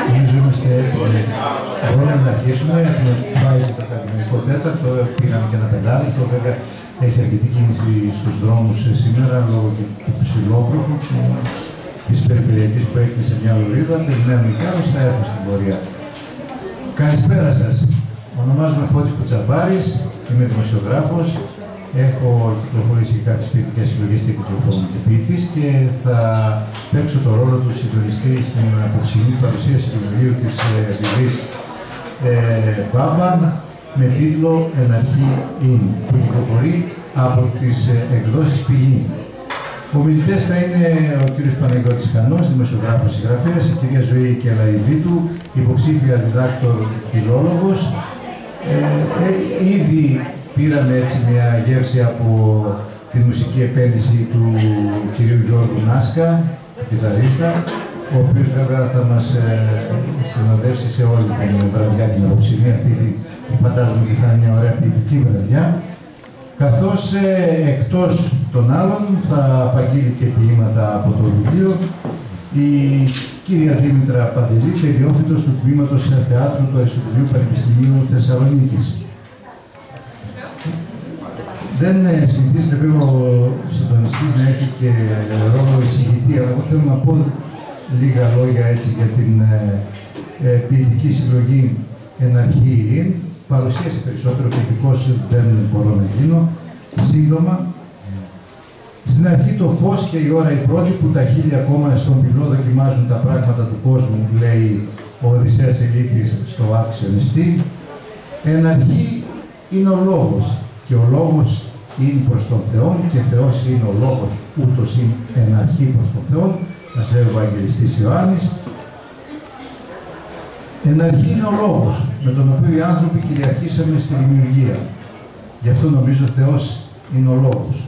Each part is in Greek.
Νομίζω είμαστε έτοιμοι. Μπορούμε να αρχίσουμε. Έχουμε πάει στο ακαδημαϊκό τέταρτο, πήγαμε και ένα πεντάλεπτο. Βέβαια έχει αρκετή κίνηση στους δρόμους σήμερα λόγω του ψηλόβροχου της περιφερειακής που έκλεισε μια λωρίδα. Περιμένουμε κι άλλους, θα έρθουμε στην πορεία. Καλησπέρα σας. Ονομάζομαι Φώτης Κουτσαμπάρης, είμαι δημοσιογράφος. Έχω κυκλοφορήσει κάποιες ποιητικές συλλογές και κυκλοφορούμενη ποιητής και θα παίξω το ρόλο του συντονιστή στην απόψινή παρουσίαση του βιβλίου της Βιλής Μπάμπαν με τίτλο «Εναρχή είναι», που κυκλοφορεί από τις εκδόσεις Πηγή. Ομιλητές θα είναι ο κύριος Παναγιώτης Χανός, δημοσιογράφος συγγραφέας, η κυρία Ζωή Κελαϊδίτου, υποψήφια διδάκτορ φιλόλογος. Ήδη πήραμε έτσι μια γεύση από τη μουσική επένδυση του κυρίου Γιώργου Νάσκα, κιθαρίστα, ο οποίος βέβαια θα μας συνοδεύσει σε όλη την βραδιά την απόψινή αυτή που φαντάζομαι και θα είναι μια ωραία ποιητική βραδιά. Καθώς εκτός των άλλων θα απαγγείλει και ποίηματα από το βιβλίο η κυρία Δήμητρα Παντεζή, περιόφυτος του τμήματος θεάτρου του Αριστοτελείου Πανεπιστημίου Θεσσαλονίκης. Δεν συνηθίζεται βέβαια ο συντονιστής να έχει και ρόλο εισηγητή, αλλά εγώ θέλω να πω λίγα λόγια έτσι για την ποιητική συλλογή Εναρχή. Παρουσίαση περισσότερο ποιητικός δεν μπορώ να γίνω. Σύντομα, στην αρχή το φως και η ώρα η πρώτη που τα χείλη ακόμα στον πυλό δοκιμάζουν τα πράγματα του κόσμου, λέει ο Οδυσσέας Ελίτης στο άξιο νηστή. Εναρχή είναι ο λόγος και ο λόγος είναι προς τον Θεό και Θεός είναι ο λόγος, ούτως είναι εναρχή προς τον Θεό, μας λέει ο Ευαγγελιστής Ιωάννης. Εν αρχή είναι ο λόγος με τον οποίο οι άνθρωποι κυριαρχήσαμε στη δημιουργία. Γι' αυτό νομίζω ο Θεός είναι ο λόγος.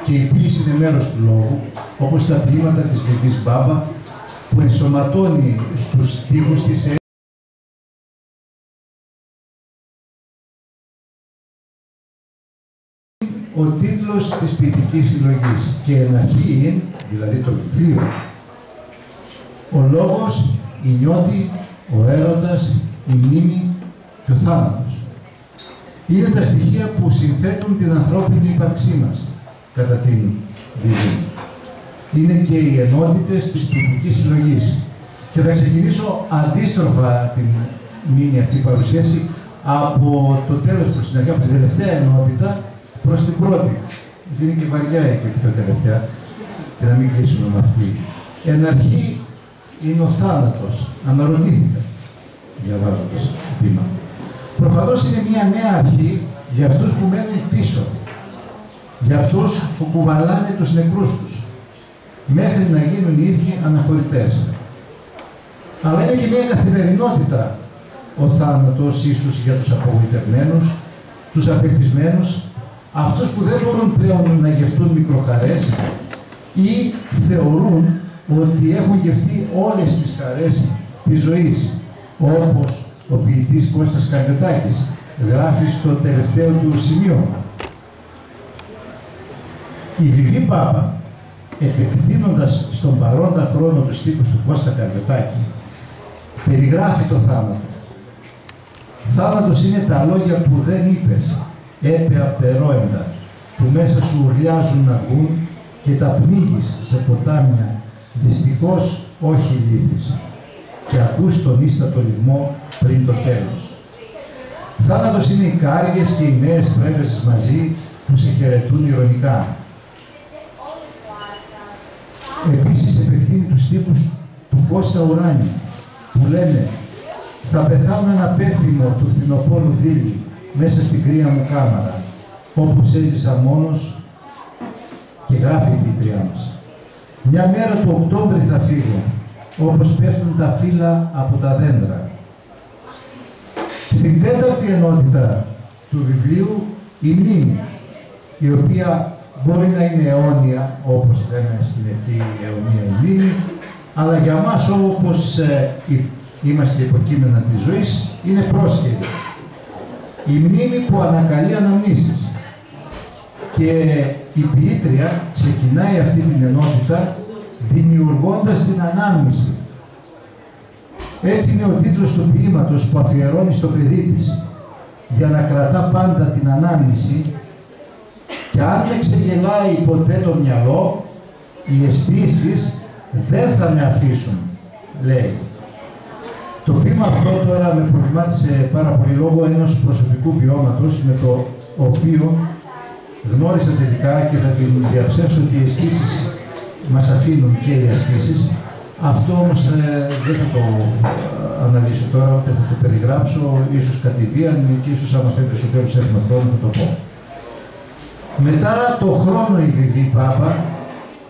Και η ποίηση είναι μέρος του λόγου, όπως τα ποίηματα της Βιβής Μπάμπα, που ενσωματώνει στους στίχους της ο τίτλος της ποιητικής συλλογής και εν αρχή, δηλαδή το βιβλίο, ο λόγος, η νιώτη, ο έρωτας, η μνήμη και ο θάνατος. Είναι τα στοιχεία που συνθέτουν την ανθρώπινη ύπαρξή μας, κατά την Βιβλία. Είναι και οι ενότητες της ποιητικής συλλογής. Και θα ξεκινήσω αντίστροφα την μήνυ αυτή παρουσίαση από το τέλος προς την αρχή, από την τελευταία ενότητα προς την πρώτη. Είναι και βαριά και πιο τελευταία, και να μην κλείσουμε με αυτή. Εν αρχή είναι ο θάνατος. Αναρωτήθηκα, διαβάζοντας το ποίημα. Προφανώς είναι μια νέα αρχή για αυτούς που μένουν πίσω. Για αυτούς που κουβαλάνε τους νεκρούς τους, μέχρι να γίνουν οι ίδιοι αναχωρητές. Αλλά είναι και μια καθημερινότητα ο θάνατος, ίσως για τους απογοητευμένους, τους απελπισμένους, αυτούς που δεν μπορούν πλέον να γευτούν μικροχαρές ή θεωρούν ότι έχουν γευτεί όλες τις χαρές της ζωής, όπως ο ποιητής Κώστας Καριωτάκης γράφει στο τελευταίο του σημείωμα. Η Βιβή Μπάμπα, επεκτείνοντας στον παρόντα χρόνο του στίχους του Κώστα Καριωτάκη, περιγράφει το θάνατο. Θάνατος είναι τα λόγια που δεν είπες, έπε απτερόεντα, που μέσα σου ουρλιάζουν να βγουν και τα πνίγεις σε ποτάμια, δυστυχώς όχι λύθεις, και ακούς τον ίστατο λυγμό πριν το τέλος. Θάνατος είναι οι κάριες και οι νέες πρέβεζες μαζί που σε χαιρετούν ειρωνικά. Επίσης επεκτείνει τους στίχους του Κώστα Ουράνη, που λένε «Θα πεθάνω ένα πέθυμο του φθινοπόρου δίλη μέσα στην κρύα μου κάμαρα, όπως έζησα μόνος», και γράφει η ποιήτριά μας. «Μια μέρα του Οκτώβρη θα φύγω, όπως πέφτουν τα φύλλα από τα δέντρα». Στην τέταρτη ενότητα του βιβλίου, η μνήμη, η οποία μπορεί να είναι αιώνια, όπως λέμε στην εκεί αιωνία μνήμη, αλλά για μας, όπως είμαστε υποκείμενα της ζωής, είναι πρόσχερη. Η μνήμη που ανακαλεί αναμνήσεις. Και η ποιήτρια ξεκινάει αυτή την ενότητα δημιουργώντας την ανάμνηση. Έτσι είναι ο τίτλος του ποίηματος που αφιερώνει στο παιδί της, για να κρατά πάντα την ανάμνηση, και αν με ξεγελάει ποτέ το μυαλό, οι αισθήσεις δεν θα με αφήσουν, λέει. Το ποίημα αυτό τώρα με προβλημάτισε πάρα πολύ λόγω ενός προσωπικού βιώματος, με το οποίο γνώρισα τελικά και θα την διαψεύσω ότι οι αισθήσεις μας αφήνουν και οι αισθήσεις. Αυτό όμως δεν θα το αναλύσω τώρα, ούτε θα το περιγράψω, ίσως κατηδίαν και ίσως άμα θέλετε στο τέλος έχουμε χρόνο θα το πω. Μετά το χρόνο η Βιβή Μπάμπα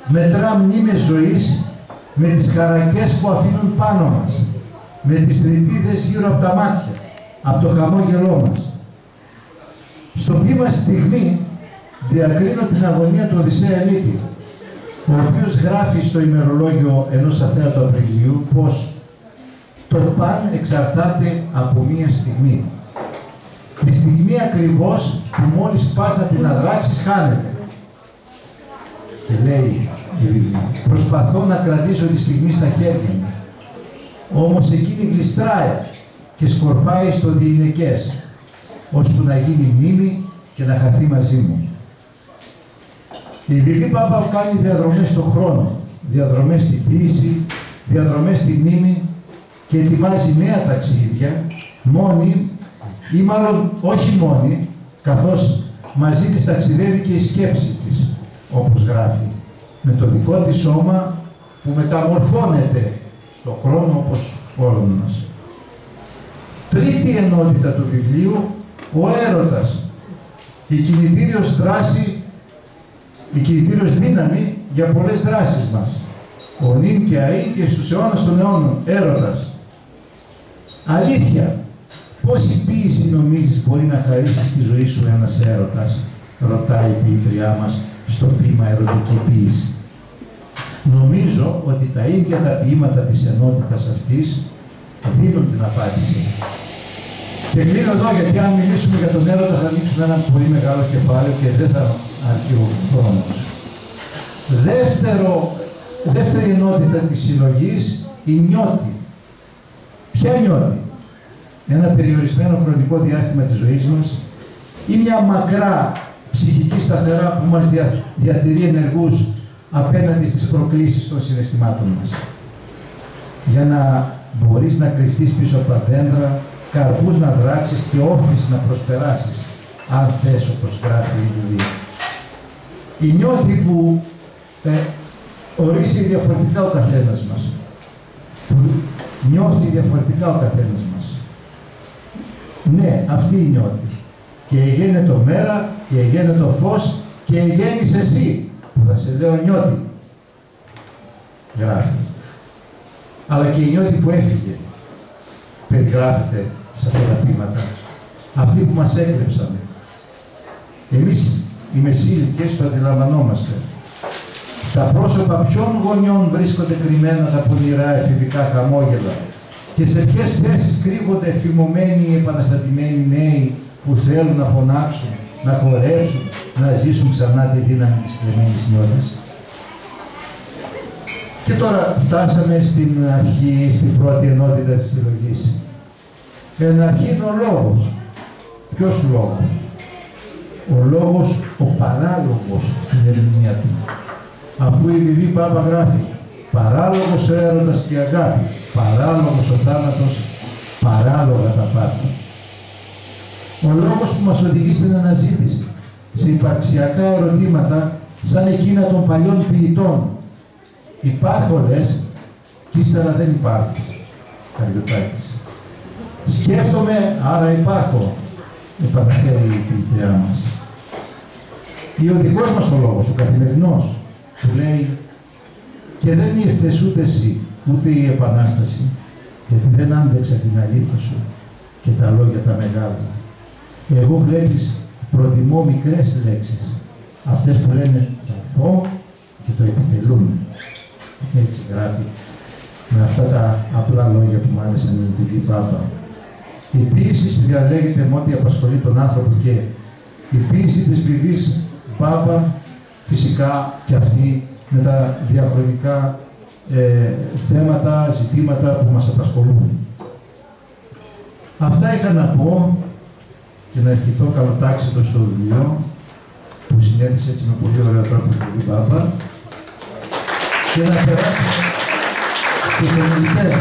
μετρά μνήμες ζωής με τις χαρακές που αφήνουν πάνω μας, με τις ρητίδες γύρω από τα μάτια, από το χαμόγελό μας. Στο ποίημα «Στιγμή» διακρίνω την αγωνία του Οδυσσέα Ελίτη, ο οποίος γράφει στο ημερολόγιο ενός αθέατου Απριλίου πως το παν εξαρτάται από μία στιγμή. Τη στιγμή ακριβώς που μόλις πας να την αδράξεις χάνεται. Και λέει η Βιβλία, προσπαθώ να κρατήσω τη στιγμή στα χέρια μου, όμως εκείνη γλιστράει και σκορπάει στο διηνεκές, ώσπου να γίνει μνήμη και να χαθεί μαζί μου. Η Βιβή Μπάμπα κάνει διαδρομές στον χρόνο, διαδρομές στην ποίηση, διαδρομές στη μνήμη και ετοιμάζει νέα ταξίδια, μόνη ή μάλλον όχι μόνη, καθώς μαζί της ταξιδεύει και η σκέψη της, όπως γράφει, με το δικό της σώμα που μεταμορφώνεται στον χρόνο όπως όλων μας. Τρίτη ενότητα του βιβλίου, ο έρωτας, η κινητήριος δράση, η κινητήριος δύναμη για πολλές δράσεις μας. Ο νυν και αΐ και στους αιώνας των αιώνων, έρωτας. Αλήθεια, πόση ποίηση νομίζεις μπορεί να χαρίσει στη ζωή σου ένας έρωτας, ρωτάει η ποιήτριά μας στο ποίημα Ερωτική ποίηση. Νομίζω ότι τα ίδια τα ποίηματα της ενότητας αυτής δίνουν την απάντηση. Και κλείνω εδώ, γιατί αν μιλήσουμε για τον έρωτα θα ανοίξουμε ένα πολύ μεγάλο κεφάλαιο και δεν θα αρκεί ο χρόνος. Δεύτερη ενότητα της συλλογής, η νιώτη. Ποια νιώτη? Ένα περιορισμένο χρονικό διάστημα της ζωής μας ή μια μακρά ψυχική σταθερά που μας διατηρεί ενεργούς απέναντι στις προκλήσεις των συναισθημάτων μας. Για να μπορείς να κρυφτείς πίσω από τα δέντρα, καρπούς να δράξεις και όφης να προσπεράσεις, αν θες, όπως γράφει η Λουδία. Η νιώτη που ορίσει διαφορετικά ο καθένας μας, που νιώθει διαφορετικά ο καθένας μας. Ναι, αυτή η νιώτη. Και γένετο μέρα, και γένετο φως, και γέννης εσύ, που θα σε λέω νιώτη. Γράφει. Αλλά και η νιώτη που έφυγε, περιγράφεται σε αυτά τα ποίηματα. Αυτοί που μας έκλεψαν. Εμείς οι μεσήλικες το αντιλαμβανόμαστε. Στα πρόσωπα ποιων γονιών βρίσκονται κρυμμένα τα πονηρά εφηβικά χαμόγελα και σε ποιες θέσεις κρύβονται εφημωμένοι ή επαναστατημένοι νέοι που θέλουν να φωνάξουν, να χορέψουν, να ζήσουν ξανά τη δύναμη της κλεμμένης νιώτης. Και τώρα φτάσαμε στην αρχή, στην πρώτη ενότητα της συλλογής. Εν αρχή είναι ο λόγος. Ποιος λόγος? Ο λόγος, ο παράλογος στην ερμηνεία του. Αφού η Βιβί Πάπα γράφει «Παράλογος ο έρωτας και η αγάπη, παράλογος ο θάνατος, παράλογα τα πάντα». Ο λόγος που μας οδηγεί στην αναζήτηση, σε υπαρξιακά ερωτήματα σαν εκείνα των παλιών ποιητών. Υπάρχω λες, κι ύστερα δεν υπάρχεις. Καριωτάκης. Σκέφτομαι, άρα υπάρχω, επαναφέρει η ποιητριά μας. Ή ο δικός μας ο λόγος, ο καθημερινός, που λέει «Και δεν ήρθες ούτε εσύ, ούτε η Επανάσταση, γιατί δεν άντεξα την αλήθεια σου και τα λόγια τα μεγάλα. Εγώ βλέπεις, προτιμώ μικρές λέξεις, αυτές που λένε το αθώο και το επιτελούν». Έτσι γράφει, με αυτά τα απλά λόγια που μου άρεσαν η Βιβί Πάπα. Η ποίηση διαλέγεται με ό,τι απασχολεί τον άνθρωπο και η ποίηση της Βιβής Πάπα φυσικά και αυτή με τα διαχρονικά θέματα, ζητήματα που μας απασχολούν. Αυτά είχα να πω και να ευχηθώ καλοτάξιτο στο βιβλίο που συνέθεσε έτσι με πολύ ωραίο τρόπο η Βιβί Πάπα και να περάσουμε στους ομιλητές.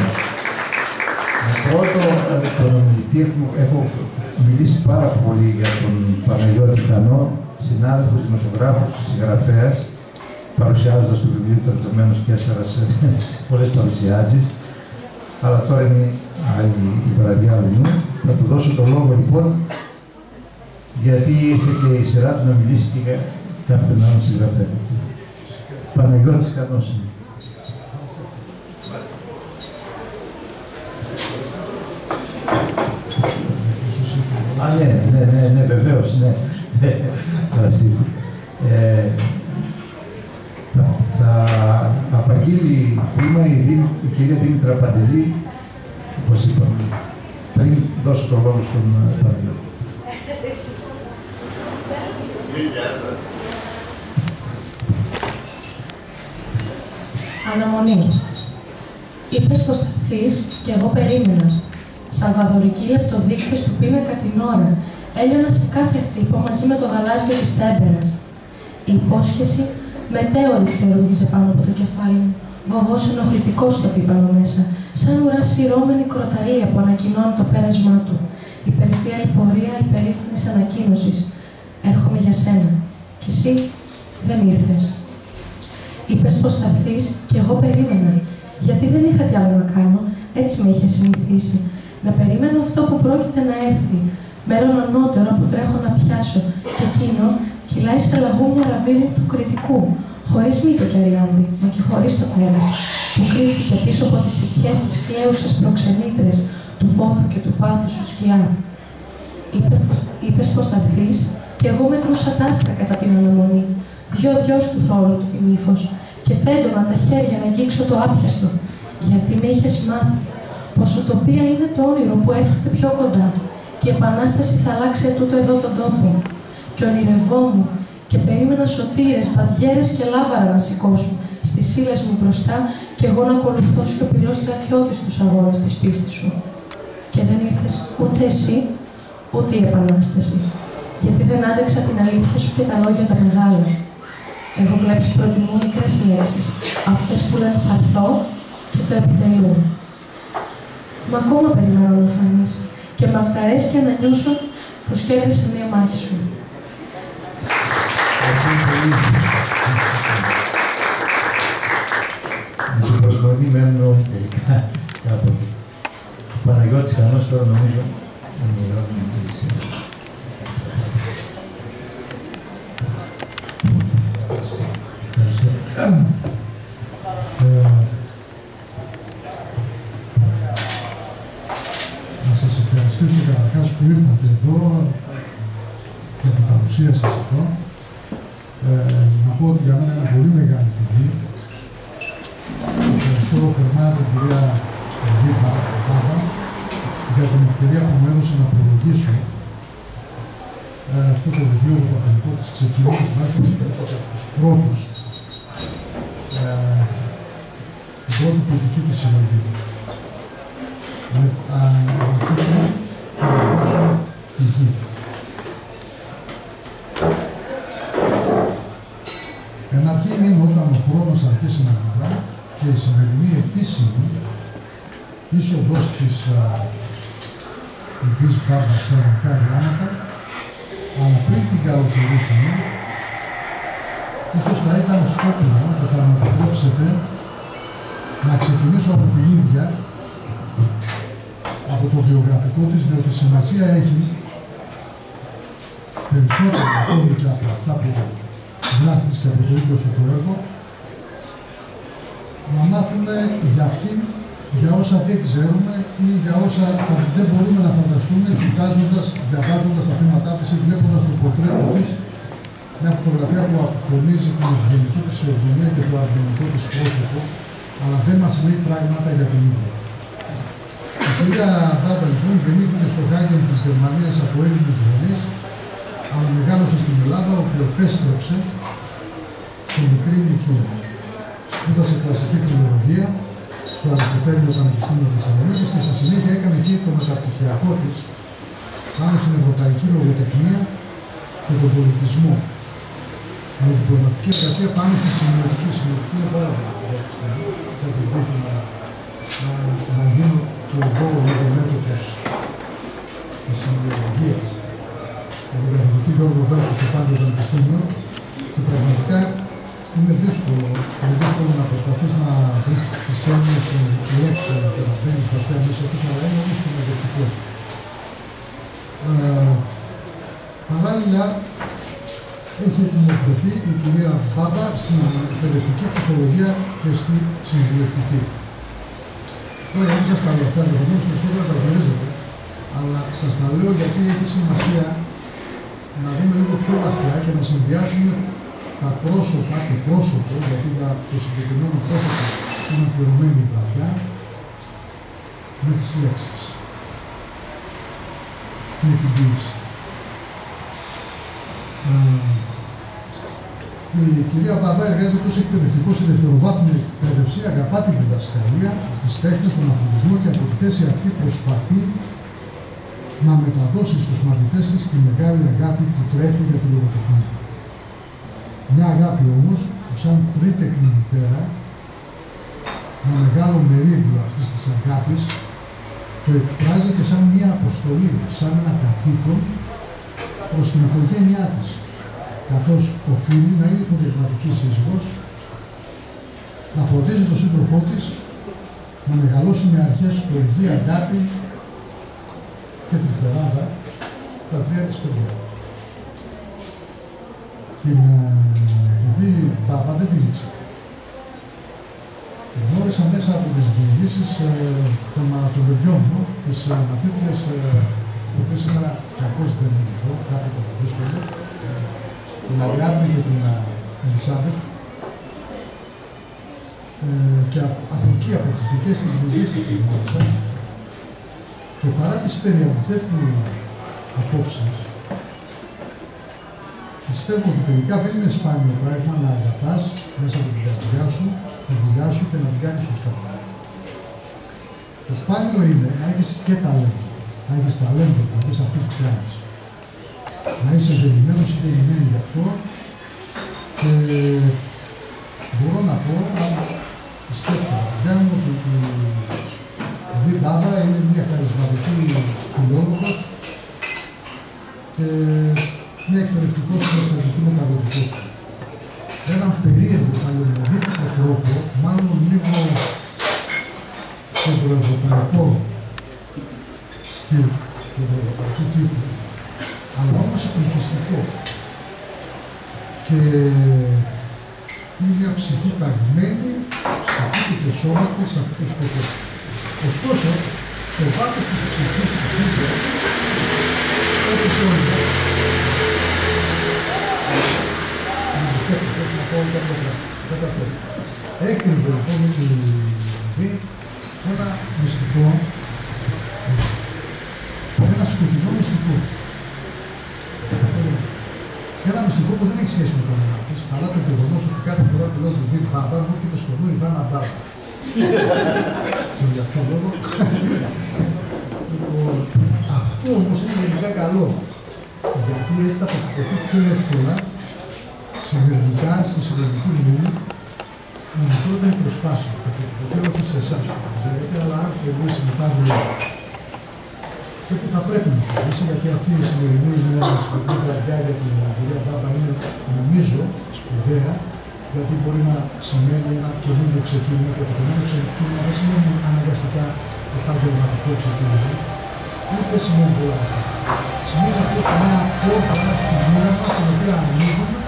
Με πρώτο τον ομιλητή έχω μιλήσει πάρα πολύ για τον Παναγιώτη Κανό, συνάδελφος, δημοσιογράφος, συγγραφέας, παρουσιάζοντας το βιβλίο του Ερωτευμένος Κέσσαρας σε πολλές παρουσιάσεις. Αλλά τώρα είναι η βραδιά μου. Θα του δώσω το λόγο λοιπόν, γιατί ήρθε και η σειρά του να μιλήσει και για κάποιον άλλον συγγραφέα. Παναγιώτης Κανός. Α, ναι, βεβαίως, ναι. Θα απαγγείλει ποίημα η κυρία Δήμητρα Παντελή, όπως είπαμε, πριν δώσω το λόγο στον Παναγιώτη. Αναμονή. Είπες πως θα έρθεις και εγώ περίμενα. Σαλβαδορική λεπτοδείκτες του πίνακα την ώρα, έλειωνα σε κάθε χτύπο μαζί με το γαλάζιο της τέμπερας. Η υπόσχεση μετέωρη θεωρούγιζε πάνω από το κεφάλι μου, βοβός ενοχλητικός στο τύπανο μέσα, σαν ουρά σειρώμενη κροταλία που ανακοινώνει το πέρασμά του. Η περιφερειακή πορεία υπερήφανης ανακοίνωσης. Έρχομαι για σένα. Κι εσύ δεν ήρθες. Είπες πως θα έρθεις και εγώ περίμενα, γιατί δεν είχα τι άλλο να κάνω, έτσι με είχε συνηθίσει. Να περιμένω αυτό που πρόκειται να έρθει, μέρον ανώτερο που τρέχω να πιάσω, και εκείνο κυλάει σε λαγούμια ραβύρινθου κριτικού, χωρίς μύτο και αριάνδη, μα και χωρίς το τέρας, που κρύφτηκε πίσω από τις σιτιές της κλαίουσας προξενήτρες, του πόθου και του πάθους σου σκιά. Είπες πως θα έρθεις, κι εγώ μετρούσα τάσκα κατά την αναμονή. Δυο του θόρου του ημίφος, και τέντωνα τα χέρια να αγγίξω το άπιαστο, γιατί με είχες μάθει πως ουτοπία είναι το όνειρο που έρχεται πιο κοντά, και η Επανάσταση θα αλλάξει τούτο εδώ τον τόπο. Και ονειρευόμουν και περίμενα σωτήρες, μπαντιέρες και λάβαρα να σηκώσουν στις ύλες μου μπροστά, και εγώ να ακολουθώ σιωπηλός στρατιώτης στους αγώνες της πίστης σου. Και δεν ήρθες ούτε εσύ, ούτε η Επανάσταση, γιατί δεν άντεξα την αλήθεια σου και τα λόγια τα μεγάλα. Εγώ βλέπεις προτιμώ μικρές λέξεις, αυτές που λένε θα έρθω και το επιτελούν. Μα ακόμα περιμένω να φανείς και με αυταρέσκεια να νιώσω πως κέρδισε μία μάχη σου. Με την προσμονή μένω τελικά κάπου. Ο Παναγιώτης Χανός τώρα νομίζω να μιλάω με την Να σας ευχαριστήσω καταρχάς που ήρθατε εδώ για την παρουσία σας εδώ. Να πω ότι για μένα είναι πολύ μεγάλη τιμή. Ευχαριστώ θερμά την κυρία Βίβα για την ευκαιρία που μου έδωσε να προλογίσω αυτό το βιβλίο του Παθενικού της ξεκινήσης βάσης από τους πρώτους, την πρώτη ποιητική της συλλογή. Με τίτλο «Παραδώσω τη γη». Ένα αρχή είναι όταν ο χρόνος αρχίσει να μετρά και η σημερινή επίσημη είσοδος της ειδικής βάρδας στα ελληνικά γράμματα, αλλά πριν την καλωσορίσουμε, ίσως θα ήταν σκόπιμο και θα μου επιτρέψετε να ξεκινήσω από την ίδια, από το βιογραφικό της, διότι σημασία έχει περισσότερο ακόμη και από αυτά που γράφεις και από το ίδιο σου το έργο, να μάθουμε για αυτήν, για όσα δεν ξέρουμε ή για όσα δεν μπορούμε να φανταστούμε, κοιτάζοντας, διαβάζοντας τα θέματά της ή βλέποντας το πορτρέτο της, μια φωτογραφία που αποκομίζει την ευγενική της ορμηνία και το αρμενικό της πρόσωπο, αλλά δεν μας λέει πράγματα για την ίδια. Η κυρία Βάμπα λοιπόν γεννήθηκε στο Χάγεν της Γερμανίας από Έλληνες γονείς, αλλά μεγάλωσε στην Ελλάδα, όπου επέστρεψε σε μικρή ηλικία. Σπούδασε κλασική φιλολογία στο Αριστοτέλειο Πανεπιστήμιο Θεσσαλονίκης και στη συνέχεια έκανε εκεί το μεταπτυχιακό της πάνω στην ευρωπαϊκή λογοτεχνία και τον πολιτισμό. Με διπλωματική εργασία πάνω στη σημειωτική. Σημειωτική είναι πάρα πολύ σημαντική. Θα την τύχει να γίνω και εγώ λίγο μέτωπος της σημειολογίας. Με τον καθηγητή Γιώργο Βέρκο στο Πάντιο Πανεπιστήμιο και πραγματικά είναι δύσκολο να προσπαθείς να βρεις τις έννοιες και λέξεις και να φέρνεις βαθιά μέσα τους, αλλά είναι όμως και μεγεθυντικός. Παράλληλα, έχει εκμορφωθεί η κυρία Βάμπα στην εκπαιδευτική ψυχολογία και στη συμβουλευτική. Τώρα, δεν σας τα λέω αυτά, ενδεχομένως περισσότερα τα γνωρίζετε, αλλά σας τα λέω γιατί έχει σημασία να δούμε λίγο πιο βαθιά και να συνδυάσουμε τα πρόσωπα, το πρόσωπο, γιατί για το συγκεκριμένο πρόσωπο είναι αφιερωμένη η βραδιά, με τις λέξεις. Με την ποίηση. Η κυρία Βάμπα εργάζεται ως εκπαιδευτικός στη δευτεροβάθμια εκπαίδευση, αγαπά την διδασκαλία, τις τέχνες, τον αθλητισμό και από τη θέση αυτή προσπαθεί να μεταδώσει στους μαθητές της τη μεγάλη αγάπη που τρέφει για τη λογοτεχνία. Μια αγάπη όμως που σαν τρίτεκνη μητέρα, ένα μεγάλο μερίδιο αυτής της αγάπης, το εκφράζει και σαν μια αποστολή, σαν ένα καθήκον προς την οικογένειά της, καθώς οφείλει να είναι πνευματική σύζυγος, να φροντίζει τον σύντροφό της, να μεγαλώσει με αρχές στοργή, αγάπη και τρυφεράδα τα τρία της παιδιά. Την Βαβή Βάμπα δεν την ήξερε. Γνώρισα μέσα από τις διηγήσεις των παιδιών μου, τις μαθήτριες, οι οποίες σήμερα κακώς δεν είναι εδώ, κάπου το βρίσκονται, την Αγριάδη και την Ελισάβετ. Και από εκεί, από τις δικές της διηγήσεις που γνώρισα, και παρά τις περιαντιθέτου απόψεις, πιστεύω ότι τελικά δεν είναι σπάνιο πράγμα να αγαπάς μέσα από την καρδιά σου, τη δουλειά σου και να την κάνεις σωστά. Το σπάνιο είναι να έχεις και ταλέντο. Να έχεις ταλέντο δηλαδή σε αυτό που κάνεις. Να είσαι γεννημένος ή γεννημένη γι' αυτό. Και μπορώ να πω, αν πιστέψω, μου ότι η Β' Μπάμπα είναι μια χαρισματική φιλόλογος και μια εκπαιδευτικός και εξαιρετική μεταδοτικός. Έναν περίεργο, αλληλογραφικό τρόπο, μάλλον λίγο στο ευρωπαϊκό στυλ του ευρωπαϊκού τύπου, αλλά όμως εκπληκτιστικό. Και είναι μια ψυχή ταγμένη σε αυτή τη σώμα της, σε αυτό το σκοπό. Ωστόσο, στο βάθος της ψυχής της ίδιας, όπως όλοι μας, έκρυβε λοιπόν η Β' ένα μυστικό, ένα σκοτεινό μυστικό. Ένα μυστικό που δεν έχει σχέση με το όνομα της, αλλά το γεγονός ότι κάθε φορά που λέω του Β' Μπάμπα μου έρχεται στο νου η Βάνα Μπάμπα. Και για αυτόν τον λόγο. Αυτό όμως είναι γενικά καλό, γιατί έτσι θα αποτυπωθεί πιο εύκολα συνεργικά στη συλλογική μνήμη με μικρότερη προσπάθεια. Θα το αποτυπωθεί όχι σε εσάς που το ξέρετε, αλλά αν θεωρήσει μετά δουλειά. Και που θα πρέπει να θεωρήσει, γιατί αυτή η σημερινή ημέρα στην οποία διάρκεια για την κυρία Μπάμπα είναι, νομίζω, σπουδαία, γιατί μπορεί να σημαίνει ένα καινούργιο ξεκίνημα και το καινούργιο ξεκίνημα δεν σημαίνει αναγκαστικά επαγγελματικό ξεκίνημα, ούτε σημαίνει πολλά αυτά. Σημαίνει αυτό μια πόρτα στη μοίρα μας, την οποία ανοίγουμε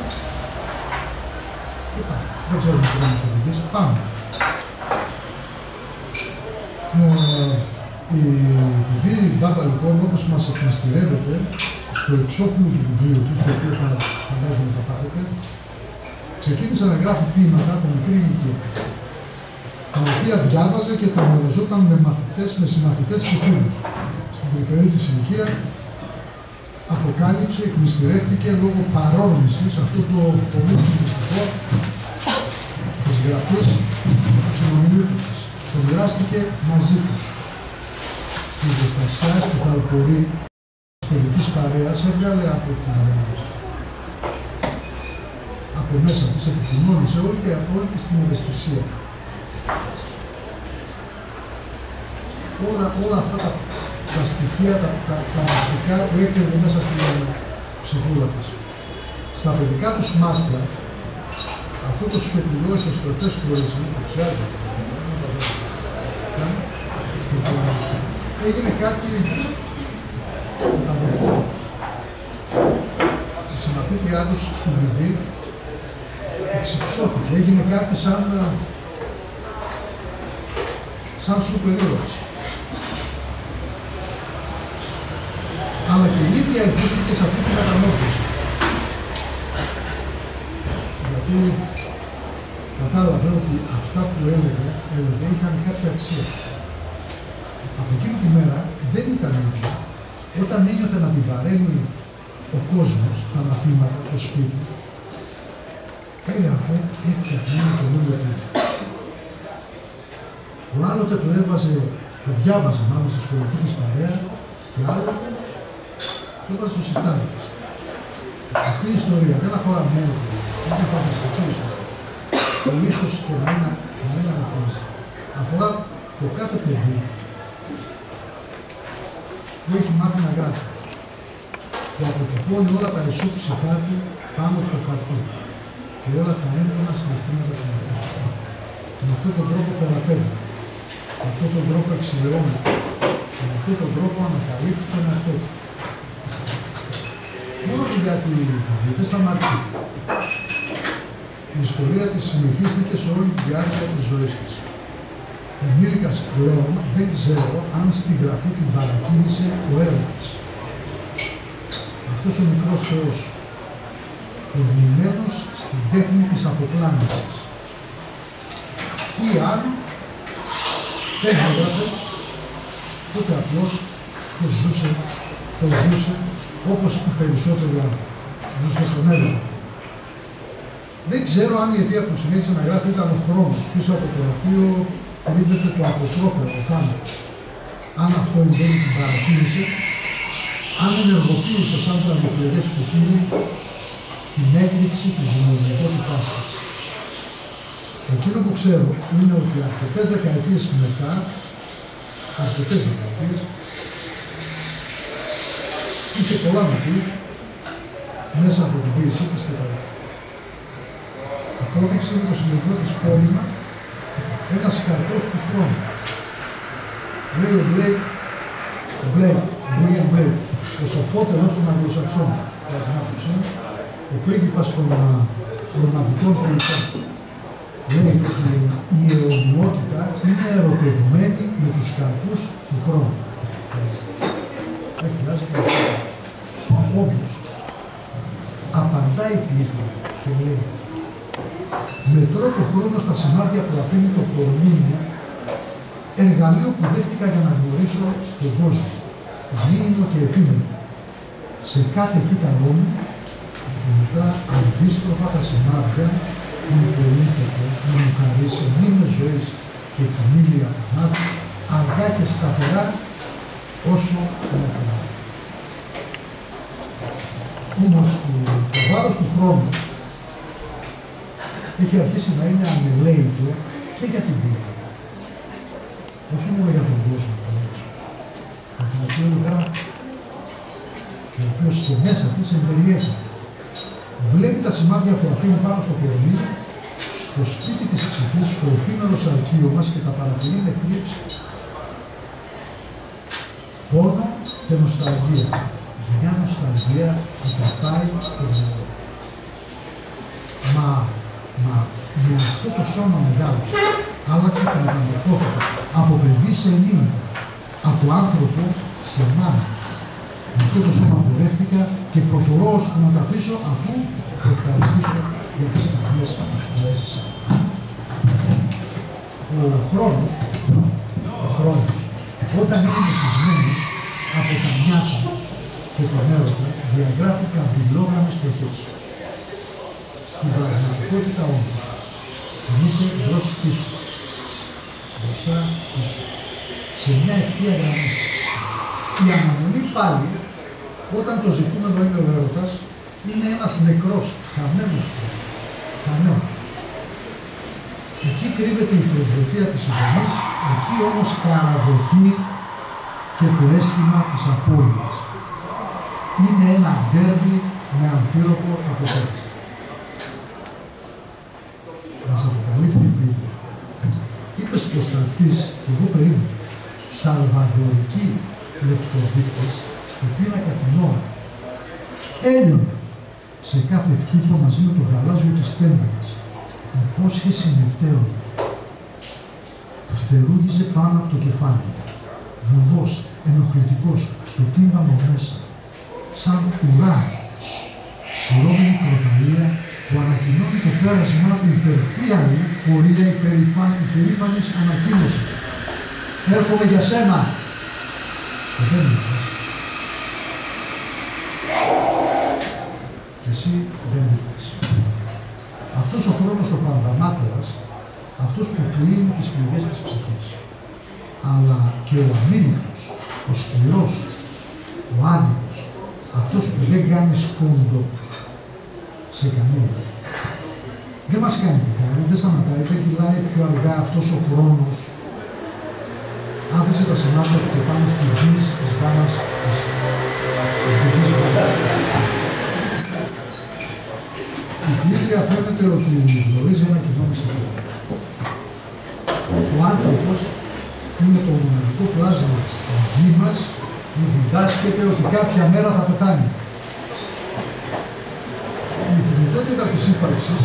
και πάμε. Δεν ξέρω τι να μας οδηγήσει. Πάμε. Η Β' Μπάμπα λοιπόν, όπως μας εκμυστηρεύεται στο εξώφυλλο του βιβλίου του, στο οποίο φαντάζομαι θα πάρετε, ξεκίνησε να γράφει ποίηματα από μικρή ηλικία, τα οποία διάβαζε και τα μοιραζόταν με συμμαθητές και φίλους. Στην περιφερή της ηλικία αποκάλυψε, εκμυστηρεύτηκε λόγω παρόρμησης αυτό το πολύ μυστικό της γραφής του συνομιλήτους της. Το μοιράστηκε μαζί τους. Στη ζεστασιά, στη θαλπορή της παιδικής παρέας έβγαλε από μέσα της, επικοινώνησε όλη και απόλυτη στην ευαισθησία. Όλα αυτά τα στοιχεία, τα μαστικά που έκρυβε μέσα στην ψυχούλα της. Στα παιδικά τους μάτια, αυτό το σκεπτηλό ισοστροφές κορίτσι, το ξέρετε, έγινε κάτι μεταβολικό. Η συμμαθήτριά τους στην Β' εξυψώθηκε, έγινε κάτι σαν σούπερ ήρωας. Αλλά και η ίδια εμπίστηκε σε αυτή τη μεταμόρφωση. Γιατί κατάλαβε ότι αυτά που έλεγε είχαν κάποια αξία. Από εκείνη τη μέρα δεν ήταν ίδια. Όταν ένιωθε να την βαραίνει ο κόσμος, τα μαθήματα, το σπίτι, έγραφε, έφτιαχνε ένα καινούριο πλήρω. Ο άλλοτε το έβαζε, το διάβαζε μάλλον στη σχολική της παρέα και άλλοτε το έβαζε στο σιρτάρι της. Αυτή η ιστορία δεν αφορά μόνο, είναι φανταστική ιστορία. Και ίσως και να μην αναφέρει. Αφορά το κάθε παιδί που έχει μάθει να γράφει. Και αποτυπώνει όλα τα ισόψυχά του πάνω στο χαρτί. Και όλα τα έντονα συναισθήματα του ανθρώπου. Με αυτόν τον τρόπο θεραπεύει. Με αυτόν τον τρόπο εξηλαιώνει. Με αυτόν τον τρόπο ανακαλύπτει τον εαυτό του. Μόνο γιατί δεν σταμάτησε. Η ιστορία της συνεχίστηκε σε όλη τη διάρκεια της ζωής της. ενήλικας πλέον δεν ξέρω αν στη γραφή την παρακίνησε ο έρωτας. Αυτός ο μικρός θεός, ορμημένος στην τέχνη της αποπλάνησης. Ή αν δεν έγραφε, τότε απλώς το ζούσε όπως οι περισσότεροι άνθρωποι. Ζούσε στον έρωτα. Δεν ξέρω αν η αιτία που συνέχισε να γράφει ήταν ο χρόνος πίσω από το οποίο κρύβεται το αποτρόπαιο, ο θάνατος. Αν αυτό εν τέλει την παρακίνησε, αν ενεργοποίησε σαν τραγωδιωτές του κύριου την έκρηξη της δημιουργικότητάς της. Εκείνο που ξέρω είναι ότι αρκετές δεκαετίες μετά, είχε πολλά να πει μέσα από την ποίησή της και τα έργα. Απόδειξη είναι το συνολικό της κόλλημα, ένας καρπός του χρόνου. Λέει ο William Blake, ο σοφότερος των Αγγλοσαξών, κατά την άποψή μου, ο πρίγκιπας των ρομαντικών ποιητών. Λέει ότι η αιωνιότητα είναι ερωτευμένη με τους καρπούς του χρόνου. Δεν χρειάζεται να πει. Όμως, απαντάει ποιήτρια και λέει «Μετρώ το χρόνο στα σημάδια που αφήνει το κορμί μου, εργαλείο που δέχτηκα για να γνωρίσω τον κόσμο, γήινο και εφήμερο. Σε κάθε κύτταρό μου, μετά αντίστροφα τα σημάδια που υπολείπεται να μου χαρίσει μήνες ζωής και κοιμήλια θανάτου, αργά και σταθερά όσο μετά». Όμως, το βάρος του χρόνου έχει αρχίσει να είναι ανελαίητο και για την πίεση. Όχι μόνο για τον κόσμο του έξω, με τον οποίο γράφει και ο οποίος και μέσα της εμπεριέχει. Βλέπει τα σημάδια που αφήνουν πάνω στο κορμί, στο σπίτι της ψυχής, στο εφήμερο σαρκείο μας και τα παρατηρεί με θλίψη. Πόνο και νοσταλγία. Μια νοσταλγία που τραπάει το μυαλό. Μα με αυτό το σώμα μεγάλωσε, άλλαξε και μεταμορφώθηκε από παιδί σε ενήλικα, από άνθρωπο σε μάνα. Με αυτό το σώμα πορεύτηκα και προχωρώ ώσπου να τα αφήσω αφού ευχαριστήσω για τις στιγμές που έζησα. Ο χρόνος, όταν είναι μεθυσμένος από τα νιάτα και τον έρωτα, διαγράφει καμπυλόγραμμες στοχές. Στην πραγματικότητα όμως, κινείται μπρος πίσω, μπροστά πίσω, σε μια ευθεία γραμμή. Η αναμονή πάλι, όταν το ζητούμενο είναι ο έρωτας, είναι ένας νεκρός, χαμένος χρόνος. Χαμένος. Εκεί κρύβεται η προσδοκία της ζωής, εκεί όμως παραδοχή και το αίσθημα της απώλειας. Είναι ένα ντέρμπι με αμφίροπο αποτέλεσμα. Μας αποκαλύπτει η Πίτρια. Είπες πως θα έρθεις, και εγώ περίμενα, σαλβαδορικοί λεπτοδείκτες στο πίνακα την ώρα. Έλειωνε σε κάθε χτύπο μαζί με το γαλάζιο της τέμπερας. Υπόσχεση μετέωνα. Φτερούγιζε πάνω από το κεφάλι. Βουβός, ενοχλητικός, στο τύμπανο μέσα. Σαν ουρά. Σιρώμενη προταλία που ανακοινώνει το πέρασμά του υπερφύαλη πορεία υπερήφανης ανακοίνωσης. Έρχομαι για σένα. Και δεν ήρθες. Και εσύ δεν ήρθες. Αυτός ο χρόνος ο πανδαμάτερας, αυτός που πλύνει τις πληγές της ψυχής, αλλά και ο αμήνυτος, ο σκληρός, ο άδικος, αυτός που δεν κάνει σκόντο σε κανένα. Δεν μας κάνει τη χάρη, δεν σταματάει, δεν κυλάει πιο αργά αυτός ο χρόνος. Άφησε τα σημάδια του και πάνω στην κίνηση της γάμας της δικής γάμας. Η Πίτρια φαίνεται ότι γνωρίζει ένα κοινό μυστικό. Ο άνθρωπος είναι το μοναδικό πλάσμα στην γη μας που διδάσκεται ότι κάποια μέρα θα πεθάνει. Η θνητότητα της ύπαρξης,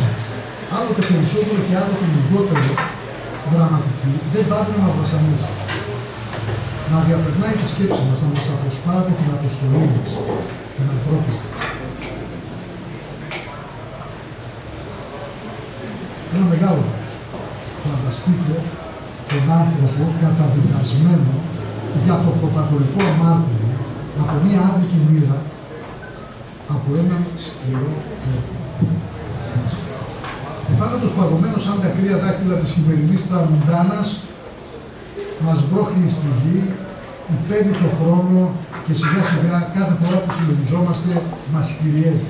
άλλοτε περισσότερο και άλλοτε λιγότερο, δραματική, δεν πάβει να μας βασανίζει. Να διαπερνάει τη σκέψη μας, να μας αποσπάδει την αποστολή μας, την ανθρώπινη. Ένα μεγάλο μέρος. Φανταστείτε τον άνθρωπο καταδικασμένο για το προπατορικό αμάρτημα από μία άδικη μοίρα, από έναν σκληρό τρόπο. Ο θάνατος παγωμένος σαν τα κρύα δάκτυλα της χειμερινής τραμουντάνας μας μπρόχνει στη γη, υπέβει το χρόνο και σιγά σιγά κάθε φορά που συλλογιζόμαστε μας κυριεύει.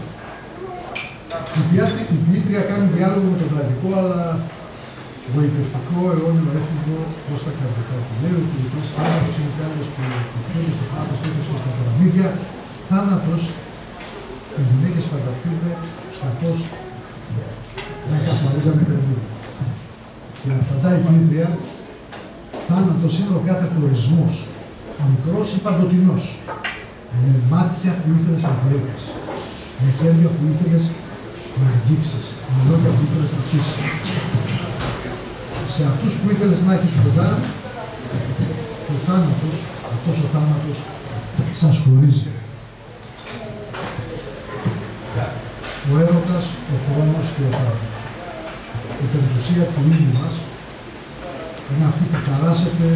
Η ποιήτρια κάνει διάλογο με τον τραγικό αλλά γοητευτικό αιώνιο έφηβο προς τα καρδικά του. Λέει ότι ο θάνατος είναι κάποιος που εκτέλει στο θάνατος και στα παραμύθια. Θάνατος, οι γυναίκες πανταχτούνται σαφώς να καθαρίζαμε παιδί. Και απαντάει η ποιήτρια, θάνατος είναι ο κάθε χωρισμός, μικρός ή παντοτινός, με μάτια που ήθελες να βλέπεις, με χέρια που ήθελες να αγγίξεις, με λόγια που ήθελες να πείσεις. Σε αυτούς που ήθελες να έχεις κοντά, ο θάνατος, αυτός ο θάνατος, σας χωρίζει. Ο έρωτας, ο χρόνος και ο θάνατος. Η περιουσία του ήλιου μας είναι αυτή που ταράσσεται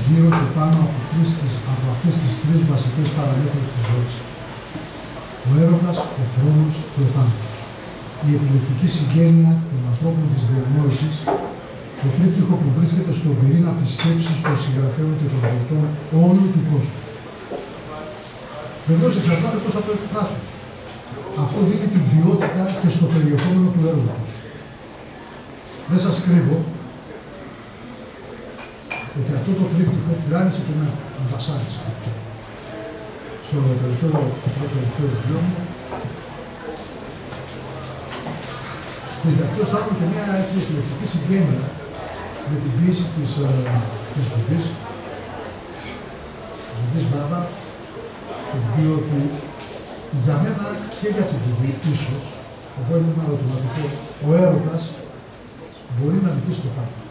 γύρω και πάνω από αυτές τις τρεις βασικές παραμέτρους της ζωής. Ο έρωτας, ο χρόνος και ο θάνατος. Η επιλεκτική συγγένεια των ανθρώπων της διανόησης, το τρίπτυχο που βρίσκεται στον πυρήνα της σκέψης των συγγραφέων και των ποιητών όλου του κόσμου. Βεβαίως εξαρτάται πώς θα το εκφράσω. Αυτό δίνει την ποιότητα και στο περιεχόμενο του έργου τους. Δεν σας κρύβω ότι αυτό το τρίπτυχο τυράννησε και με βασάνισε. Στο τελευταίο βιβλίο μου, και γι' αυτό αισθάνομαι και μια επιλεκτική συγγένεια με την ποιήση της Βουδής Μπάμπα, το βιβλίο ότι για μένα και για την Βουδή ίσως, εγώ είμαι ένα ερωτηματικό, ο έρωτας μπορεί να νικήσει το θάνατο.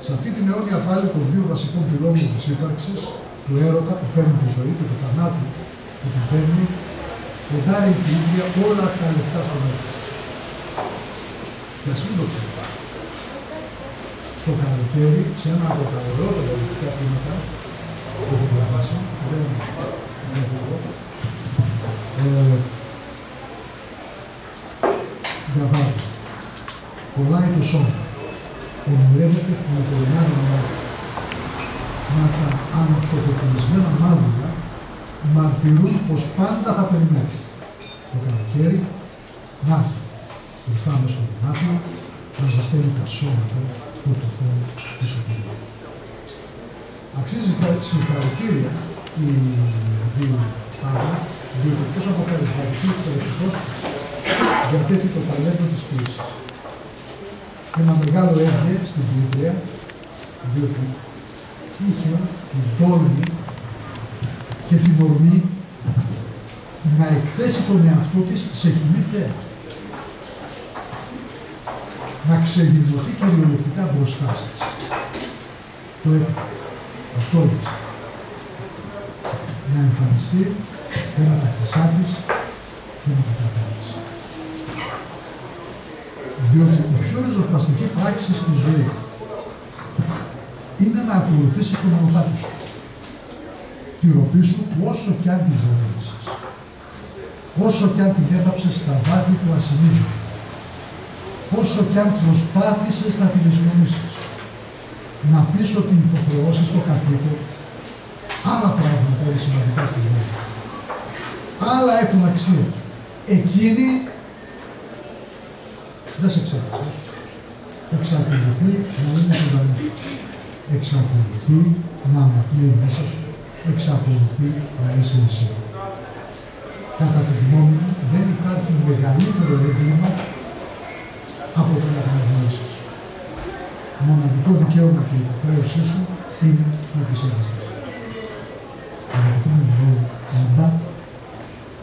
Σε αυτή την αιώνια πάλι των δύο βασικών πυλώνων της ύπαρξης, του έρωτα που φέρνει τη ζωή και του θανάτου που την παίρνει, ποντάρει η ίδια όλα τα λεφτά στον έρωτα. Και ας μην το ξέρετε. Στο καλοκαίρι, σε ένα από τα ωραιότερα ελληνικά πείματα που έχω διαβάσει, δεν είναι εδώ, διαβάζω. Κολλάει το σώμα. Ονειρεύεται φοινικορινάδια να τα αναψοκοπημισμένα μάγουλα μαρτυρούν πως πάντα θα περιμένει. Το καλοκαίρι να έρθει. Ήρθαμε στο δωμάτιο να ζεσταίνει τα σώματα που το χώρο πίσω του. Αξίζει συγχαρητήρια η δύο Παύλα, διότι εκτός από χαρισματική εξαιρετικός διαθέτει το ταλέντο της ποιήσης. Ένα μεγάλο έργο στην ποιήτρια, διότι είχε την τόλμη και την ορμή να εκθέσει τον εαυτό της σε κοινή θέα. Να ξεγυμνωθεί κυριολεκτικά μπροστά σας. Το έκανε. Το τόλμησε. Να εμφανιστεί ένα τα χρυσά της και ένα τα κακά της. Διότι η πιο ριζοσπαστική πράξη στη ζωή είναι να ακολουθήσεις τον μονοπάτι σου. Τη ρωτή σου όσο κι αν τη ζωγέννησες. Όσο κι αν την έδαψες στα βάθη του ασυνείδητου. Όσο κι αν προσπάθησες να την εισμονήσεις. Να πεις ότι υποχρεώσεις το καθήκον, άλλα πράγματα είναι σημαντικά στη ζωή. Άλλα έχουν αξία. Εκείνη δεν σε εξάρτησε. Εξακολουθεί να είναι ζωντανή. Εξακολουθεί να αναπνέει μέσα σου. Εξακολουθεί να είσαι εσύ. Κατά τη γνώμη μου, δεν υπάρχει μεγαλύτερο έγκλημα από το να την αγνοήσεις. Μοναδικό δικαίωμα και η υποχρέωσή σου είναι να τη σέβεσαι. Αγαπητοί μου πάντα,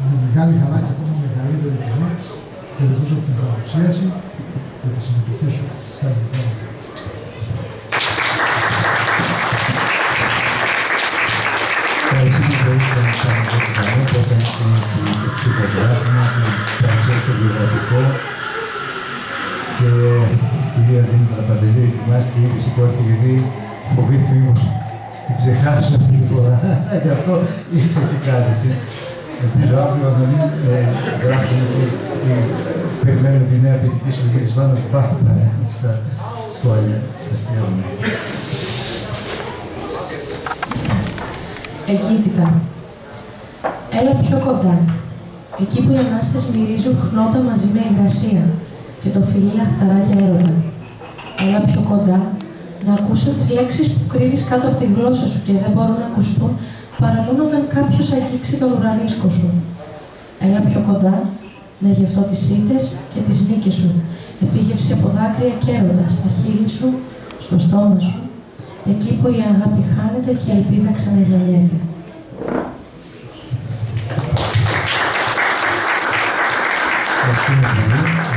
με μεγάλη χαρά και ακόμα μεγαλύτερη τιμή, χαιρετίζω την παρουσίαση για τη συμμετοχή σου στα ελληνικά. Εσύ που βοήθησε να κάνουμε αυτό το κανό, που έκανε το ψυχογράφημα, το παρουσιαστικό βιογραφικό και η κυρία Δήμητρα Παντελή ετοιμάστηκε ήδη, σηκώθηκε γιατί φοβήθηκε μήπως την ξεχάσω αυτή τη φορά. Γι' αυτό ήρθε και κάλεσε. Ελπίζω αύριο να μην γράψουμε και περιμένουμε τη νέα ποιητική συλλογή της Βάννας Μπάχτα στα σχόλια. Αστείευουμε. Εγκύτητα. Έλα πιο κοντά. Εκεί που οι ανάσες μυρίζουν χνότα μαζί με υγρασία και το φιλί λαχταρά για έρωτα. Έλα πιο κοντά να ακούσω τις λέξεις που κρύβεις κάτω από τη γλώσσα σου και δεν μπορούν να ακουστούν παρά μόνο όταν κάποιος αγγίξει τον ουρανίσκο σου. Έλα πιο κοντά να γευτώ τις ήττες και τις νίκες σου, επίγευση από δάκρυα και έρωτα στα χείλη σου, στο στόμα σου, εκεί που η αγάπη χάνεται και η ελπίδα ξαναγεννιέται.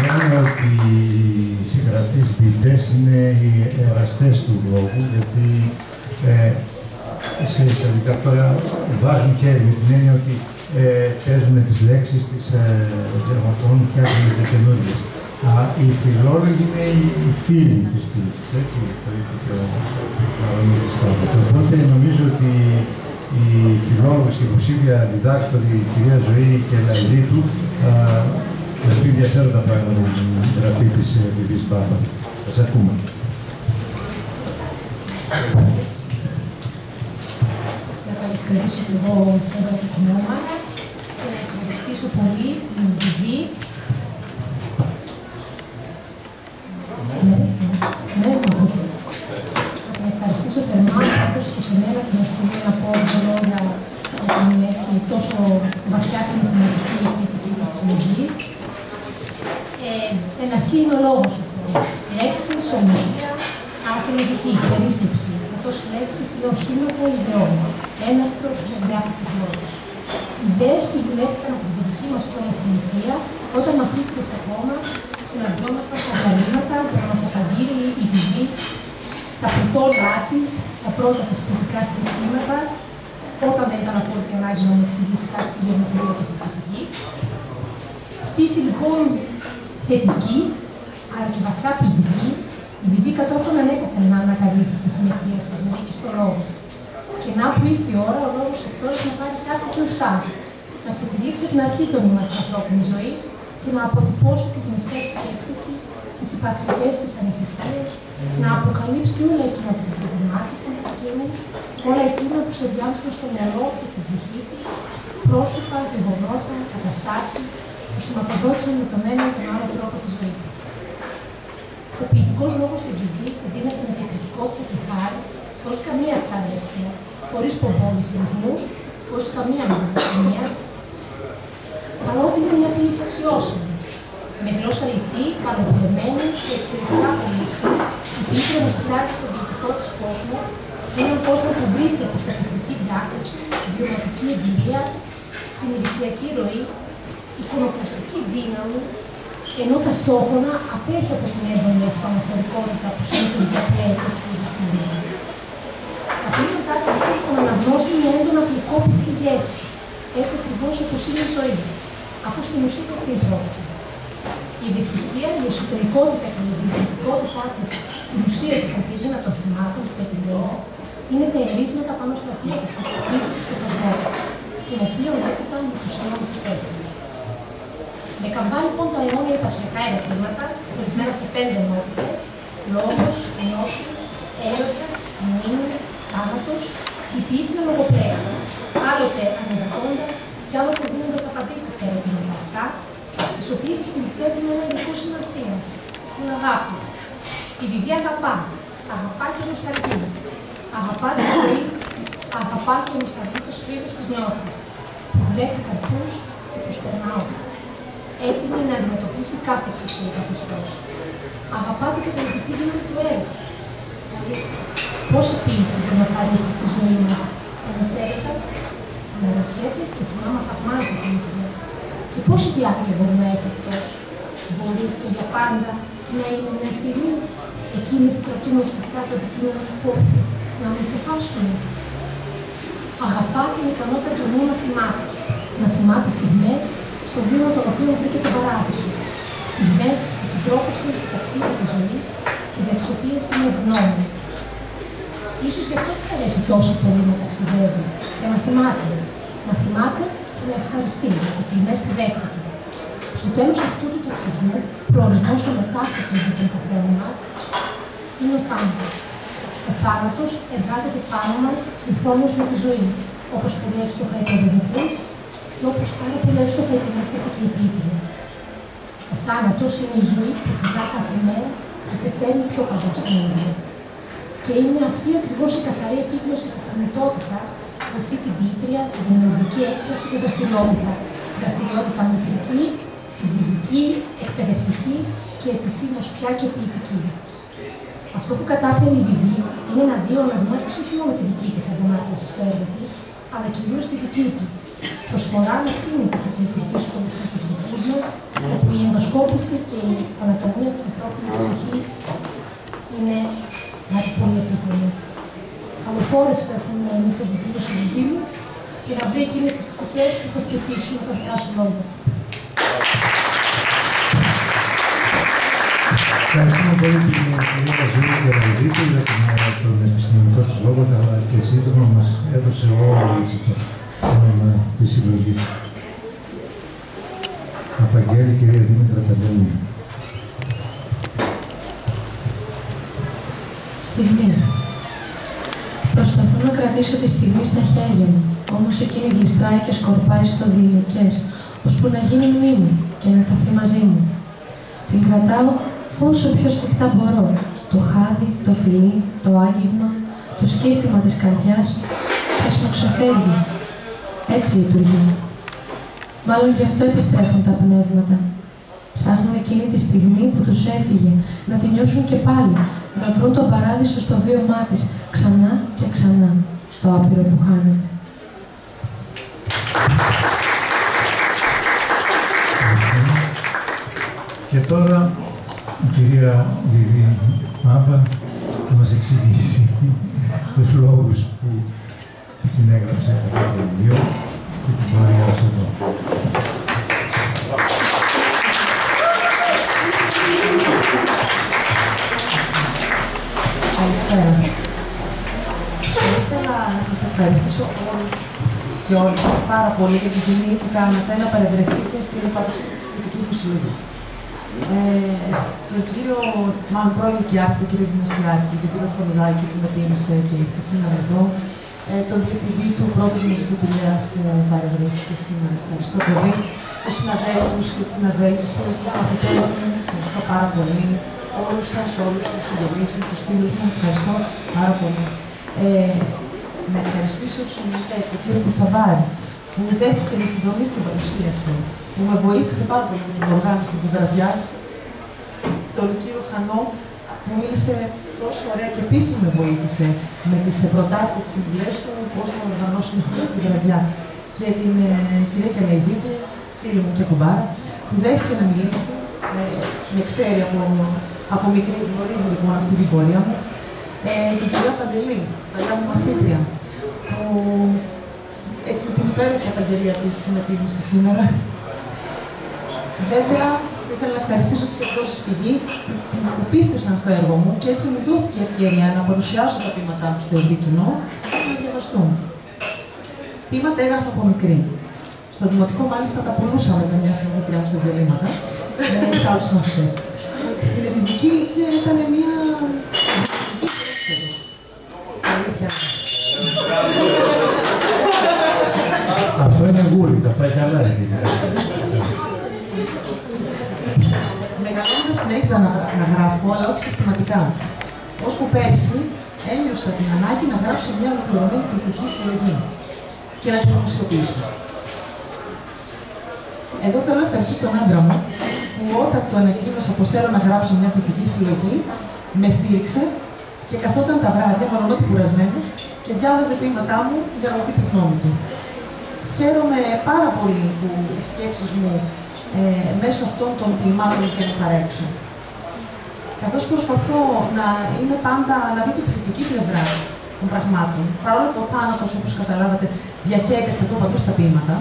Λένε ότι οι συγγραφείς ποιητές είναι οι εραστές του λόγου, γιατί σε εισαγωγικά τώρα βάζουν χέρι με την έννοια ότι παίζουν τις λέξεις, τις δερματώνουν, φτιάχνουν και καινούργιες. Οι φιλόλογοι είναι οι φίλοι της ποιήσης, έτσι, το είπε και ο Μαρονίδης Κάβος. Οπότε νομίζω ότι η φιλόλογος και υποψήφια διδάκτορη, η κυρία Ζωή και Λαϊδίτου, θα πει ενδιαφέροντα πράγματα με την γραφή της Βιβής Μπάχτα. Θα σας ακούμε. Να καλησπερίσω και εγώ εδώ το κοινό μας και να ευχαριστήσω πολύ την Βιβή. Να ευχαριστήσω θερμά πάντως και σε μένα την ευκαιρία να πω δύο λόγια όταν είναι έτσι τόσο βαθιά συναισθηματική η κριτική της συλλογή. Εν αρχή είναι ο λόγος αυτό. Λέξεις, ομιλία, αρκελογική, περίσκεψη. Καθώς λέξεις είναι οχήματα ιδεών. Έναρκτος και γράφητος λόγος. Ιδέες που δουλεύτηκαν από την δική μας κόμμα συλλογία, όταν αφήχθηκες ακόμα, συναντιόμασταν στα διαλύματα για να μας απαγγείλει η Βιβή τα πρωτόλα της, τα πρώτα της ποιητικά σκεπτήματα, όταν δεν ήταν απόλυτη ανάγκη να μου εξηγήσει κάτι στη γεωμετρία και στη φυσική. Φύση λοιπόν θετική, αλλά και βαθιά ποιητική, η Βιβή κατόρθωνε ανέκαθεν να ανακαλύπτει τη συμμετρία στη ζωή και στο λόγο. Και να που ήρθε η ώρα, ο λόγος αυτός να πάρει σε άκρη κλωστά, να ξετυλίξει την αρχή το νήμα της ανθρώπινης ζωής και να αποτυπώσει τις μυστές σκέψεις της, τις υπαρξικές της ανησυχίες, να αποκαλύψει όλα εκείνα που την προβλημάτισαν από καιρούς, όλα εκείνα που σε διάμεσαν στο μυαλό και στην ψυχή της, πρόσωπα, γεγονότα, καταστάσεις, που σηματοδότησαν με τον ένα ή τον άλλο τρόπο τη ζωή της. Ο ποιητικός λόγος της Βιβής δίνεται με διακριτικότητα και χάρη, χωρίς καμία ευχαρίστια, χωρίς πομπόδεις ρυθμούς, χωρίς καμία μονοτονία, παρότι είναι μια ποιήση αξιώσιμη. Με γλώσσα λιτή, καλοπληρωμένη και εξαιρετικά πολύσιμη, η ποιήτρια μας εισάγει στον ποιητικό της κόσμο, έναν κόσμο που βρίσκεται από στατιστική διάκριση, βιωματική εμπειρία, συνειδησιακή ροή, εικονοκλαστική δύναμη, ενώ ταυτόχρονα απέχει από την έντονη αυτοαναφορικότητα που συνήθως διαπλέει τέτοιου είδους ποιητικά. Τα ποίηματά της αρχίζουν να αναγνώσουν μια έντονα γλυκόπικρη γεύση, έτσι ακριβώς όπως είναι η ζωή, αφού στην ουσία το αυτή πρόκειται. Η ευαισθησία, η εσωτερικότητα και η ευαισθητικότητά της στην ουσία του καθημερινά των θυμάτων που επιλέγει, είναι τα ερίσματα πάνω στα οποία καθορίζεται στον κοσμό της, τον οποίο λέγονταν με τους σύνολους υπέροχοι. Με καμβά λοιπόν τα αιώνια υπαρξιακά ερωτήματα, ορισμένα σε 5 ενότητες, λόγος, νόση, έρωτας, μνήμη, θάνατος, η ποιήτρια λογοπλέει, άλλοτε αναζητώντας και άλλοτε δίνοντας απαντήσεις στα ερωτήματα αυτά, τις οποίες συνθέτουν ένα υλικό σημασίας, την αγάπη. Η Βιβή αγαπά και νοσταλγεί. Αγαπά τη ζωή, αγαπά και νοσταλγεί το σπίτι της νιώτης, που βλέπει καρπούς και προσπερνά όπλας. Έτοιμη να αντιμετωπίσει κάθε εξουσία καθεστώς. Αγαπάτε και την ειδική δύναμη του έρωτος. Δηλαδή, πώς η ποίηση μπορεί να χαρίσει στη ζωή μας ένας έρωτας, αναρωτιέται και συνάμα θαυμάζει την ίδια. Και πόση διάρκεια μπορεί να έχει αυτός, μπορεί και για πάντα να είναι μια στιγμή εκείνη που κρατούμε σφιχτά το αντικείμενο του πόθου, να μην το χάσουμε. Αγαπά την ικανότητα του νου να θυμάται στιγμές στο βήμα των οποίων βρήκε τον παράδεισο. Στιγμές που τη συντρόφευσαν στο ταξίδι της ζωής και για τις οποίες είναι ευγνώμη. Ίσως γι' αυτό της αρέσει τόσο πολύ να ταξιδεύει και να θυμάται. Να θυμάται και να ευχαριστεί για τις στιγμές που δέχτηκε. Στο τέλος αυτού του ταξιδιού, προορισμός των μετάφραστων για τον καθένα μας είναι ο θάνατος. Ο θάνατος εργάζεται πάνω μας συγχρόνως με τη ζωή, όπως πολύ εύστοχα είπε ο Δεδοπλής και όπως πάρα πολύ εύστοχα επιμέσθηκε και η Πίτρια. Ο θάνατος είναι η ζωή που κοιτά κάθε μέρα και σε φέρνει πιο κοντά στον ίδιο. Και είναι αυτή ακριβώς η καθαρή επίγνωση της θνητότητας που βοηθεί την Πίτρια στη δημιουργική έκταση και δραστηριότητα. Δραστηριότητα μητρική, συζυγική, εκπαιδευτική και επισήμως πια και ποιητική. Αυτό που κατάφερε η Βιβί είναι να δει ο αναγνώστης όχι μόνο τη δική της αντιμετώπιση στο έργο της, αλλά κυρίως τη δική του. Προσφορά να ευθύνεται σε εκείνους δύσκολους με τους δικούς μας, όπου η ενδοσκόπηση και η ανατομία της ανθρώπινης ψυχής είναι κάτι πολύ επίπονο. Καλοπόρευτο έχουν να είναι το βιβλίο στο βιβλίο και να βρει εκείνες τις ψυχές που θα σκεφτήσουν όταν φτάσουν λόγο. Ευχαριστούμε πολύ την κυρία Καζούλη και Ραβιδίτη για τον επιστημονικό της λόγο, αλλά και σύντομα μας έδωσε όλη τη συλλογή. Απαγγέλει κυρία Δήμητρα Παντελή. Στιγμή. Προσπαθώ να κρατήσω τη στιγμή στα χέρια μου, όμως εκείνη γλιστράει και σκορπάει στο διηνικές, ώσπου να γίνει μνήμη και να χαθεί μαζί μου. Την κρατάω όσο πιο σφιχτά μπορώ. Το χάδι, το φιλί, το άγγιγμα, το σκύρτημα της καρδιάς, πες μου ξεφεύγει. Έτσι λειτουργεί. Μάλλον γι' αυτό επιστρέφουν τα πνεύματα. Ψάχνουν εκείνη τη στιγμή που τους έφυγε, να τη νιώσουν και πάλι, να βρουν τον παράδεισο στο βίωμά της, ξανά και ξανά, στο άπειρο που χάνεται. Και τώρα η κυρία Βιβί Μάμπα θα μας εξηγήσει τους λόγους που συνέγραψε αυτό το βιβλίο και την πορεία ως εδώ. Καλησπέρα. Θα ήθελα να σας ευχαριστήσω όλους και όλες σας πάρα πολύ για τη τιμή που κάνατε να παρευρεθείτε στην παρουσίαση της κριτικής μου συλλογής. Τον κύριο, μάλλον πρώην οικειάρχη, τον κύριο Γυμνασιάρχη, τον κύριο Φωνουδάκη που με τίμησε και ήρθε σήμερα εδώ, τον διευθυντή του πρώτου δημοτικού πηλαίας που παρευρεθήκε σήμερα. Ευχαριστώ πολύ. Τους συναδέλφους και τις συναδέλφους, τους μαθητές μου, ευχαριστώ πάρα πολύ. Όλους σας, όλους τους συγγενείς μου, τους φίλους μου, ευχαριστώ πάρα πολύ. Να ευχαριστήσω τους ομιλητές, τον κύριο Κουτσαμπάρη, που με δέχτηκε να συντονίσει στην παρουσίαση, που με βοήθησε πάρα πολύ με την οργάνωση της βραδιάς, τον κύριο Χανό, που μίλησε τόσο ωραία και επίσης με βοήθησε με τις προτάσεις και τις συμβουλές του, πώς να οργανώσουμε τη βραδιά. Και την κυρία Καλαϊδίκη, φίλη μου και κουμπάρα, που δέχτηκε να μιλήσει, με ξέρει από μικρή, γνωρίζει λοιπόν αυτή την πορεία μου. Την κυρία Παντελή, παλιά μου μαθήτρια, που έτσι με την υπέροχη απαγγελία της με τίμησε σήμερα. Βέβαια, ήθελα να ευχαριστήσω τις εκδόσεις Πηγή που πίστευσαν στο έργο μου και έτσι μου δόθηκε ευκαιρία να παρουσιάσω τα ποίηματά μου στο ευρύ κοινό και να διαβαστούν. Ποίηματα έγραφα από μικρή. Στο δημοτικό, μάλιστα, τα πουλούσα με καμιά συμμετριά μου στα διαλύματα, σε άλλους μαθητές. Στην ελληνική ηλικία ήταν μια. Αλήθεια. Αυτό είναι γούρι, τα πάει καλά. Μεγαλώνοντας συνέχιζα να γράφω, αλλά όχι συστηματικά. Ώσπου πέρσι ένιωσα την ανάγκη να γράψω μια ολοκληρωμένη ποιητική συλλογή και να την δημοσιοποιήσω. Εδώ θέλω να ευχαριστήσω τον άντρα μου, που όταν του ανακοίνωσα πως θέλω να γράψω μια ποιητική συλλογή, με στήριξε και καθόταν τα βράδια, μολονότι κουρασμένος, και διάβαζε ποίηματά μου για να μου πει τη γνώμη του. Χαίρομαι πάρα πολύ που οι σκέψεις μου μέσω αυτών των ποιημάτων και να παρέξω. καθώς προσπαθώ να είναι πάντα να δω τη θετική πλευρά των πραγμάτων, παρόλο που ο θάνατος, όπως καταλάβατε, διαχέεται σχεδόν παντού στα ποίηματα,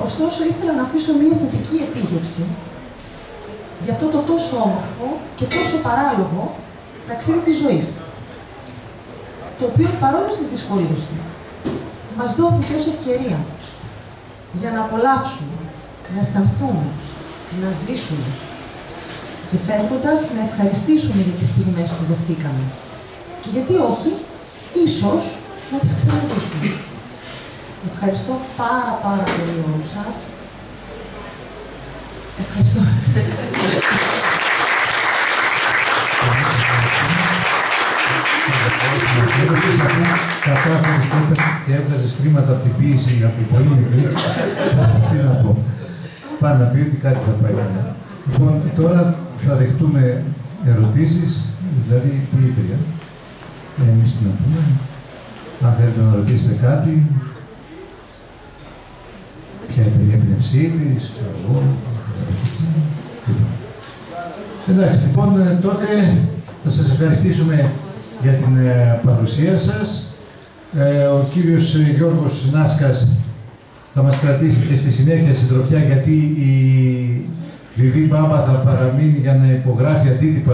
ωστόσο ήθελα να αφήσω μια θετική επίγευση για αυτό το τόσο όμορφο και τόσο παράλογο ταξίδι της ζωής, το οποίο παρόλο στις δυσκολίες του, μας δόθηκε ως ευκαιρία για να απολαύσουμε, να αισθανθούμε, να ζήσουμε και φεύγοντας να ευχαριστήσουμε για τις στιγμές που δεχτήκαμε. Και γιατί όχι, ίσως να τις ξαναζήσουμε. Ευχαριστώ πάρα πολύ όλους σας. Ευχαριστώ. Κατάφερες και έβγαζες χρήματα από την ποίηση από την πολύ μικρή. Τι να πω. Πάνε να πει ότι κάτι θα πάει καλά. Λοιπόν, τώρα θα δεχτούμε ερωτήσεις, δηλαδή ποιήτρια. Εμείς τι να πούμε. Αν θέλετε να ρωτήσετε κάτι, ποια είναι η έμπνευσή της, εγώ. Εντάξει, λοιπόν, τότε θα σας ευχαριστήσουμε για την παρουσία σας. Ο κύριος Γιώργος Νάσκας θα μας κρατήσει και στη συνέχεια συντροφιά, γιατί η Βιβί Μπάμπα θα παραμείνει για να υπογράφει αντίτυπα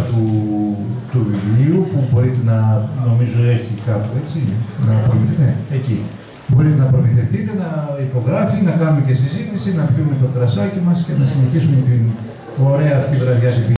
του βιβλίου, που μπορείτε να, νομίζω έχει κάπου, έτσι, να προμηθευτείτε, εκεί. Μπορείτε να προμηθευτείτε, να υπογράφει, να κάνουμε και συζήτηση, να πιούμε το κρασάκι μας και να συνεχίσουμε την ωραία αυτή βραδιά.